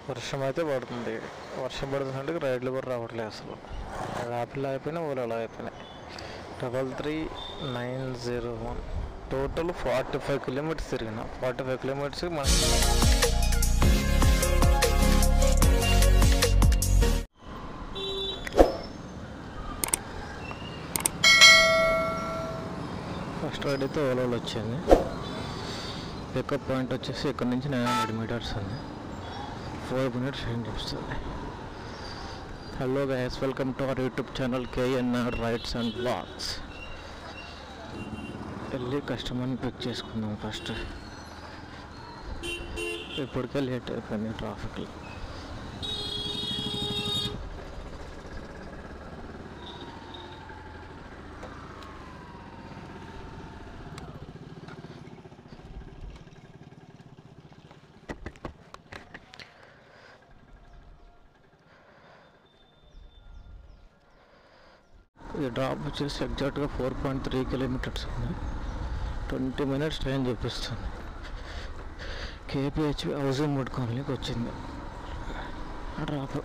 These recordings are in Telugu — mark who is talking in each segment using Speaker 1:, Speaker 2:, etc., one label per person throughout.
Speaker 1: వర్షం అయితే పడుతుంది. వర్షం పడుతుందంటే రైడ్లు కూడా రావట్లేదు అసలు. యాపిల్ అయిపోయినా ఓలా అయిపోయినాయి. 33901 టోటల్ 45 కిలోమీటర్స్ తిరిగిన. 45 కిలోమీటర్స్ మన ఫస్ట్ రైడ్ అయితే ఓలాలో వచ్చింది. పికప్ పాయింట్ వచ్చేసి ఇక్కడ నుంచి 900 మీటర్స్ ఉంది. 4 minutes ఏం చూస్తుంది. Hello guys, welcome to our YouTube channel KNR rides and blogs. వెళ్ళి కస్టమర్ని పిక్ చేసుకుందాం ఫస్ట్. ఇప్పటికే లేట్ అయిపోయింది ట్రాఫిక్లో. ఈ డ్రాప్ వచ్చేసి ఎగ్జాక్ట్గా 4.3 కిలోమీటర్స్ ఉంది. 20 minutes ట్రైన్ చూపిస్తుంది. KPHP హౌసింగ్ బోర్డ్ కాలనీకి వచ్చింది డ్రాప్.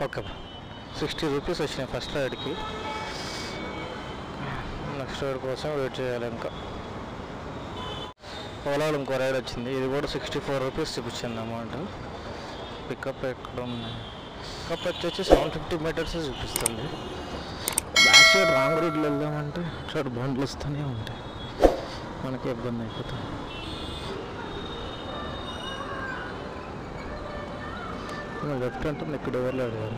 Speaker 1: ఓకే, 60 రూపీస్ వచ్చినాయి ఫస్ట్ రైడ్కి. నెక్స్ట్ రైడ్ కోసం వెయిట్ చేయాలి. ఇంకా ఓలాలో ఇంకో రైడ్ వచ్చింది. ఇది కూడా 64 రూపీస్ చూపించింది అమౌంట్. పికప్ ఎక్కడ ఉంది? పికప్ వచ్చేసి 750 మీటర్స్ చూపిస్తుంది. బ్యాక్ సైడ్ రాంగ్ రూట్లో వెళ్దామంటే సైడ్ బండ్లు వస్తూనే ఉంటాయి, మనకి ఇబ్బంది అయిపోతుంది. లెఫ్ట్ అంటుంది, ఇక్కడ ఎవరు అడిగారు.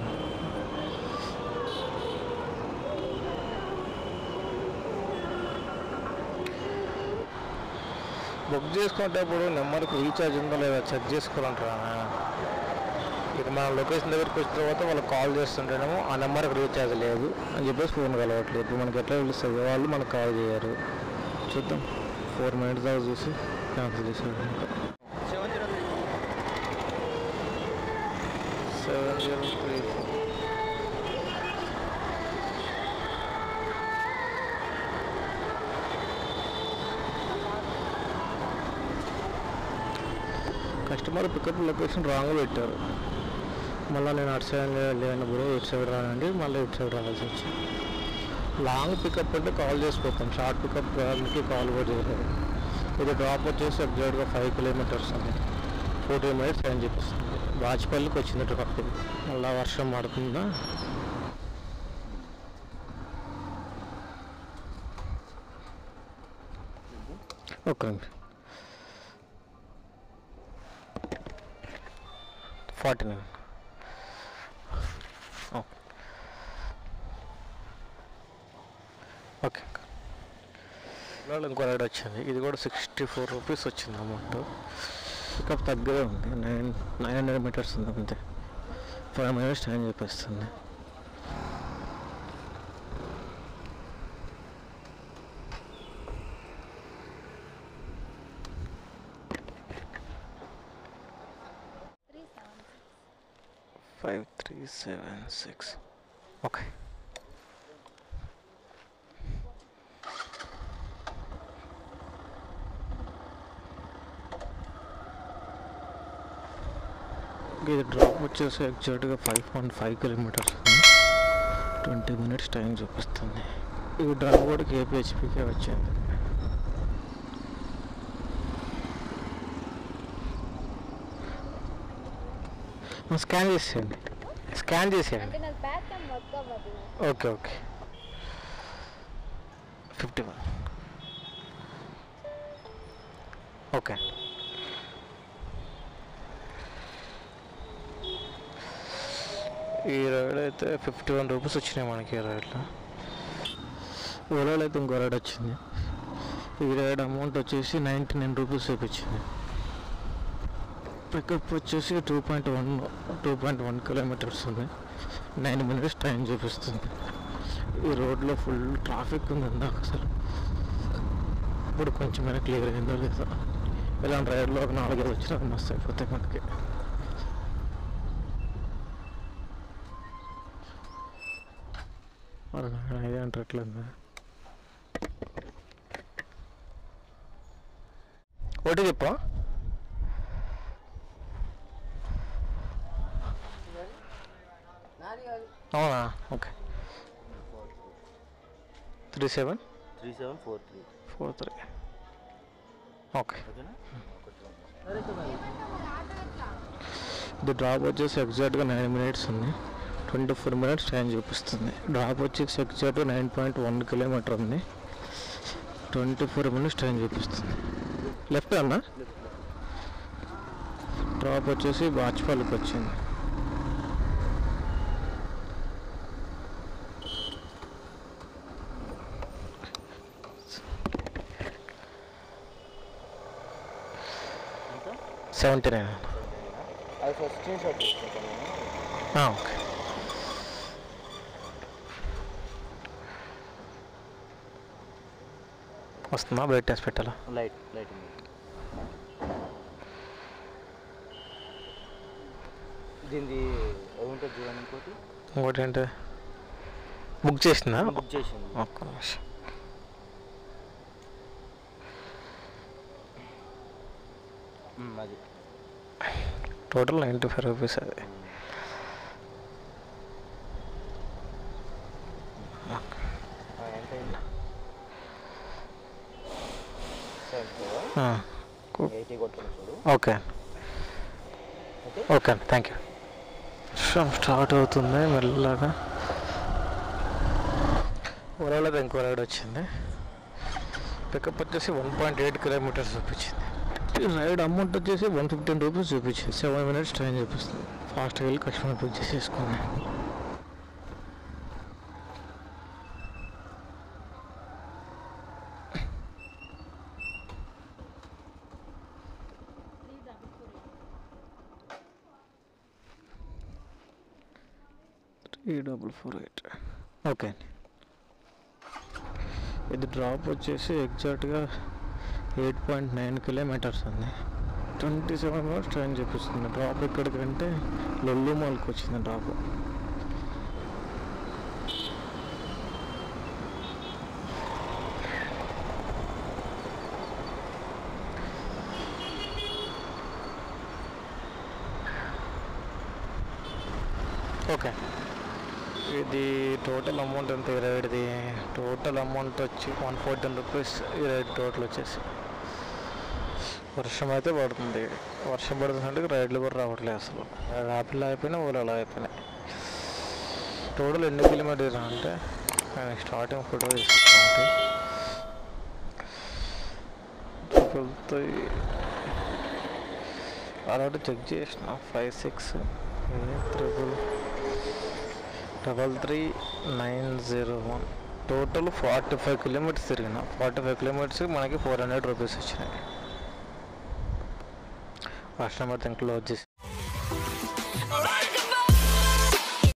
Speaker 1: బుక్ చేసుకునేటప్పుడు నెంబర్కి రీఛార్జ్ ఉందో లేదా చెక్ చేసుకోవాలంటారా. ఇక మన లొకేషన్ దగ్గరికి వచ్చిన తర్వాత వాళ్ళకి కాల్ చేస్తుంటేనేమో ఆ నెంబర్కి రీఛార్జ్ లేదు అని చెప్పేసి ఫోన్ కలవట్లేదు. ఇప్పుడు మనకి ఎట్లా తెలుస్తుంది? వాళ్ళు మనకు కాల్ చేయరు. చూద్దాం, 4 minutes దాకా చూసి క్యాన్సిల్ చేసాడు. ఇంకా 7034 కస్టమర్ పికప్ లొకేషన్ రాంగ్ పెట్టారు. మళ్ళీ నేను అటు సైడ్ లేనప్పుడు ఇటు సైడ్ రానండి, మళ్ళీ ఇటు సైడ్ రావాల్సి వచ్చింది. లాంగ్ పికప్ అంటే కాల్ చేసిపోతాం, షార్ట్ పికప్ వాళ్ళకి కాల్ కూడా చేయలేదు. ఇది డ్రాప్ వచ్చేసి ఎగ్జాక్ట్గా 5 kilometers ఉంది. 40 minutes అని చెప్పిస్తుంది. వాజ్పల్లికి వచ్చింది డ్రాప్. మళ్ళీ వర్షం పడుతుందా? ఓకే అండి. 49. ఓకే, ఇవాళ ఇంకో రైడ్ వచ్చింది. ఇది కూడా 64 రూపీస్ వచ్చింది అమౌంట్. పికప్ తగ్గదే ఉంది. 900 మీటర్స్ ఉంది అంతే. 5 minutes టైం చూపిస్తుంది. $5376. ఓకే, ఇది డ్రాప్ వచ్చేసి ఎగ్జాక్ట్గా 5.5 kilometers ఉంది. 20 minutes టైం చూపిస్తుంది. ఈ డ్రాప్ కూడా KPHPకే వచ్చింది. స్కాన్ చేసేయండి, స్కాన్ చేసేయండి. Okay okay, 51. ఓకే, ఈ రైడ్ అయితే 51 రూపీస్ వచ్చినాయి మనకి. ఈ రైడ్లో ఓలాలో అయితే ఇంకో రైడ్ వచ్చింది. ఈ రైడ్ అమౌంట్ వచ్చేసి 99 రూపీస్ చూపించింది. పికప్ వచ్చేసి 2.1 kilometers ఉంది. 9 minutes టైం చూపిస్తుంది. ఈ రోడ్లో ఫుల్ ట్రాఫిక్ ఉంది ఇందాక అసలు. ఇప్పుడు కొంచెమైనా క్లియర్ అయిందో లేదో. ఇలాంటి రైడ్లో ఒక 4-5 వచ్చినా మస్తు అయిపోతాయి మనకి. ఇదే అంటారు ఎట్లుందా ఒకటి చెప్పా. అవునా, ఓకే. 3743 ఓకే. ఇది డ్రాప్ వచ్చేసి ఎగ్జాక్ట్గా 9 minutes ఉంది. 24 minutes టైం చూపిస్తుంది. డ్రాప్ వచ్చేసి ఎగ్జాక్ట్గా 9.1 kilometer ఉంది. 24 minutes టైం చూపిస్తుంది. లెఫ్ట్ అన్నా. డ్రాప్ వచ్చేసి బాచ్పల్లికి వచ్చింది. $79. ఓకే. వస్తుందా? వెయిట్ టెస్ట్ పెట్టాలా? లైట్
Speaker 2: దీనిది ఏముంటుంది చూడండి.
Speaker 1: ఇంకోటి ఏంటి బుక్ చేసింది.
Speaker 2: ఒక్క నిమిషం. అది
Speaker 1: టోటల్ 95 రూపీస్. అది okay okay, thank you. Start అవుతుంది మెల్లగా. ఓవరాల్గా ఇంకో రైడ్ వచ్చింది. పికప్ వచ్చేసి 1.8 kilometers చూపించింది. రైడ్ అమౌంట్ వచ్చేసి 115 రూపీస్ చూపించింది. 7 minutes టైం చూపిస్తుంది. ఫాస్ట్గా వెళ్ళి కస్టమర్ పిక్ చేసేసుకుంది. ఓకే. ఇది డ్రాప్ వచ్చేసి ఎగ్జాక్ట్గా 8.9 kilometers ఉంది. 27 minutes ట్రైన్ చూపిస్తుంది. డ్రాప్ ఎక్కడికంటే లొల్లు మాల్కి వచ్చింది డ్రాప్. ఓకే. ఇది టోటల్ అమౌంట్ ఎంత? ఈ రైడ్ది టోటల్ అమౌంట్ వచ్చి 114 రూపీస్. ఈ రైడ్ టోటల్ వచ్చేసి. వర్షం అయితే పడుతుంది. వర్షం పడుతుందంటే రైడ్లు కూడా రావట్లేదు అసలు. యాపిల్ అయిపోయినా ఓలా అయిపోయినాయి. టోటల్ ఎన్ని కిలోమీటర్స్ అంటే నేను స్టార్టింగ్ ఫోటో తీసుకుంటే అలాంటి చెక్ చేసిన 56333901 టోటల్ 45 kilometers తిరిగిన. 45 kilometers మనకి 400 రూపీస్ వచ్చినాయి. ఫస్ట్ నెంబర్ క్లోజ్ చేసి